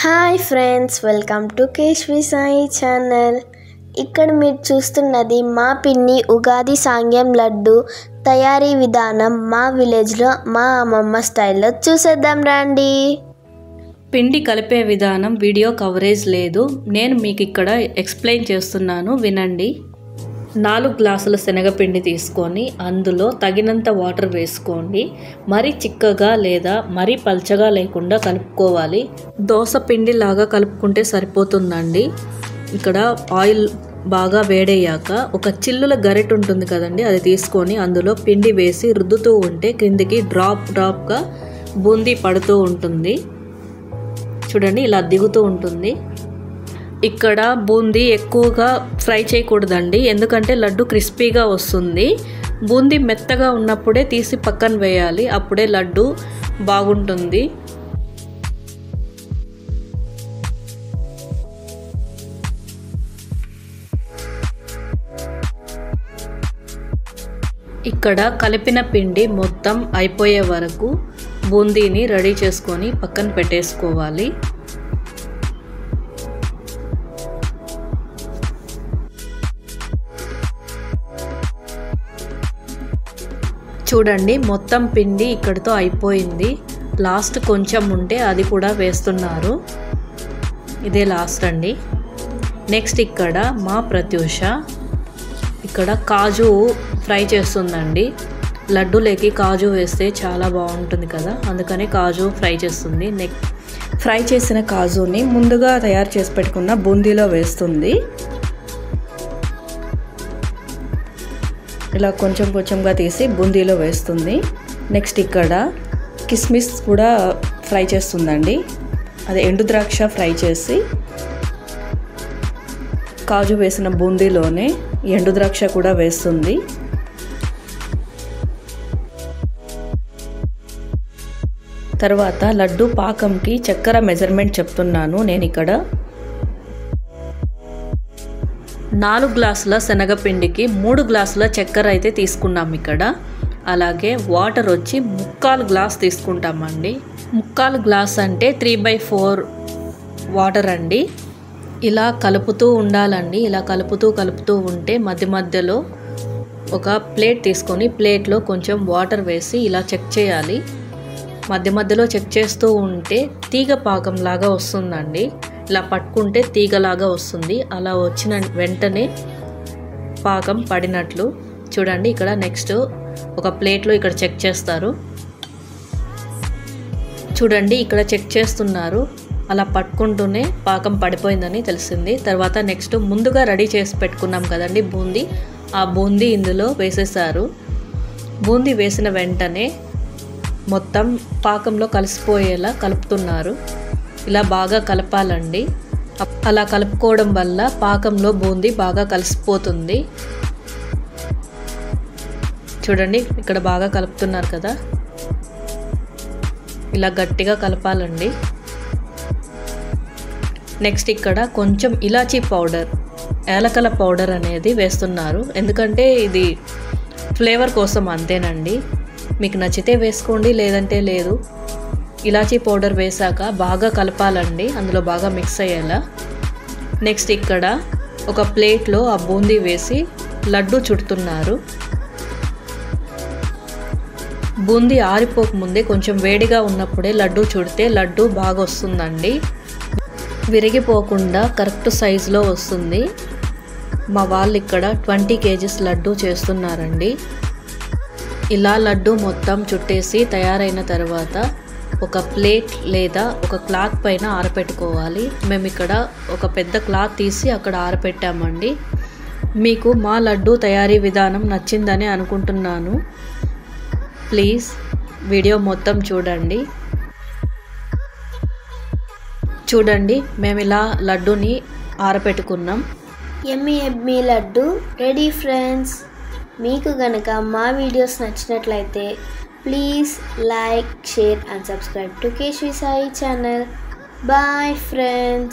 Hi friends, welcome to Keshvi Sai channel. ఇక్కడ మీరు చూస్తున్నది మా పిన్ని ఉగాది సాంగ్యం లడ్డు తయారీ విధానం మా విలేజ్లో మా అమ్మమ్మ స్టైల్లో చూసేద్దాం రండి. పిండి కలిపే విధానం వీడియో కవరేజ్ లేదు, నేను మీకు ఇక్కడ ఎక్స్ప్లెయిన్ చేస్తున్నాను, వినండి. 4 గ్లాసుల శనగపిండి తీసుకొని అందులో తగినంత వాటర్ వేసుకోండి. మరీ చిక్కగా లేదా మరీ పల్చగా లేకుండా కలుపుకోవాలి. దోస పిండి లాగా కలుపుకుంటే సరిపోతుందండి. ఇక్కడ ఆయిల్ బాగా వేడయ్యాక ఒక చిల్లుల గరిటె ఉంటుంది కదండి, అది తీసుకొని అందులో పిండి వేసి రుద్దుతూ ఉంటే క్రిందికి డ్రాప్గా బూందీ పడుతూ ఉంటుంది. చూడండి, ఇలా దిగుతూ ఉంటుంది. ఇక్కడ బూందీ ఎక్కువగా ఫ్రై చేయకూడదండి, ఎందుకంటే లడ్డు క్రిస్పీగా వస్తుంది. బూందీ మెత్తగా ఉన్నప్పుడే తీసి పక్కన వేయాలి, అప్పుడే లడ్డు బాగుంటుంది. ఇక్కడ కలిపిన పిండి మొత్తం అయిపోయే వరకు బూందీని రెడీ చేసుకొని పక్కన పెట్టేసుకోవాలి. చూడండి, మొత్తం పిండి ఇక్కడితో అయిపోయింది. లాస్ట్ కొంచెం ఉంటే అది కూడా వేస్తున్నారు. ఇదే లాస్ట్ అండి. నెక్స్ట్ ఇక్కడ మా ప్రత్యూష ఇక్కడ కాజు ఫ్రై చేస్తుందండి. లడ్డూలోకి కాజు వేస్తే చాలా బాగుంటుంది కదా, అందుకని కాజు ఫ్రై చేస్తుంది. ఫ్రై చేసిన కాజుని ముందుగా తయారు చేసి పెట్టుకున్న బూందీలో వేస్తుంది. ఇలా కొంచెంగా తీసి బూందీలో వేస్తుంది. నెక్స్ట్ ఇక్కడ కిస్మిస్ కూడా ఫ్రై చేస్తుందండి. అదే ఎండు ద్రాక్ష ఫ్రై చేసి కాజు వేసిన బూందీలోనే ఎండు ద్రాక్ష కూడా వేస్తుంది. తర్వాత లడ్డు పాకంకి చక్కెర మెజర్మెంట్ చెప్తున్నాను నేను ఇక్కడ. 4 గ్లాసుల శనగపిండికి 3 గ్లాసుల చక్కెర అయితే తీసుకున్నాం ఇక్కడ. అలాగే వాటర్ వచ్చి 3/4 గ్లాస్ తీసుకుంటామండి. 3/4 గ్లాస్ అంటే 3/4 వాటర్ అండి. ఇలా కలుపుతూ ఉండాలండి. ఇలా కలుపుతూ ఉంటే మధ్యలో ఒక ప్లేట్ తీసుకొని ప్లేట్లో కొంచెం వాటర్ వేసి ఇలా చెక్ చేయాలి. మధ్యలో చెక్ చేస్తూ ఉంటే తీగ పాకం లాగా వస్తుందండి. ఇలా పట్టుకుంటే తీగలాగా వస్తుంది. అలా వచ్చిన వెంటనే పాకం పడినట్లు. చూడండి, ఇక్కడ నెక్స్ట్ ఒక ప్లేట్లో ఇక్కడ చెక్ చేస్తారు. చూడండి, ఇక్కడ చెక్ చేస్తున్నారు. అలా పట్టుకుంటూనే పాకం పడిపోయిందని తెలిసింది. తర్వాత నెక్స్ట్ ముందుగా రెడీ చేసి పెట్టుకున్నాం కదండి బూందీ, ఆ బూందీ ఇందులో వేసేసారు. బూందీ వేసిన వెంటనే మొత్తం పాకంలో కలిసిపోయేలా కలుపుతున్నారు. ఇలా బాగా కలపాలండి. అలా కలుపుకోవడం వల్ల పాకంలో బూందీ బాగా కలిసిపోతుంది. చూడండి, ఇక్కడ బాగా కలుపుతున్నారు కదా, ఇలా గట్టిగా కలపాలండి. నెక్స్ట్ ఇక్కడ కొంచెం ఇలాచీ పౌడర్, యాలకల పౌడర్ అనేది వేస్తున్నారు. ఎందుకంటే ఇది ఫ్లేవర్ కోసం, అంతేనండి. మీకు నచ్చితే వేసుకోండి, లేదంటే లేదు. ఇలాచీ పౌడర్ వేసాక బాగా కలపాలండి, అందులో బాగా మిక్స్ అయ్యేలా. నెక్స్ట్ ఇక్కడ ఒక ప్లేట్లో ఆ బూందీ వేసి లడ్డు చుడుతున్నారు. బూందీ ఆరిపోకముందే కొంచెం వేడిగా ఉన్నప్పుడే లడ్డు చుడితే లడ్డు బాగా వస్తుందండి. విరిగిపోకుండా కరెక్ట్ సైజులో వస్తుంది. మా వాళ్ళు ఇక్కడ 20 kgs లడ్డు చేస్తున్నారండి. ఇలా లడ్డు మొత్తం చుట్టేసి తయారైన తర్వాత ఒక ప్లేట్ లేదా ఒక క్లాత్ పైన ఆరపెట్టుకోవాలి. మేము ఇక్కడ ఒక పెద్ద క్లాత్ తీసి అక్కడ ఆరపెట్టామండి. మీకు మా లడ్డు తయారీ విధానం నచ్చిందని అనుకుంటున్నాను. ప్లీజ్ వీడియో మొత్తం చూడండి. చూడండి, మేము ఇలా లడ్డుని ఆరపెట్టుకున్నాం. Yummy laddu ready friends. మీకు గనక మా వీడియోస్ నచ్చినట్లయితే please like, share and subscribe to Keshvi Sai channel. Bye friends.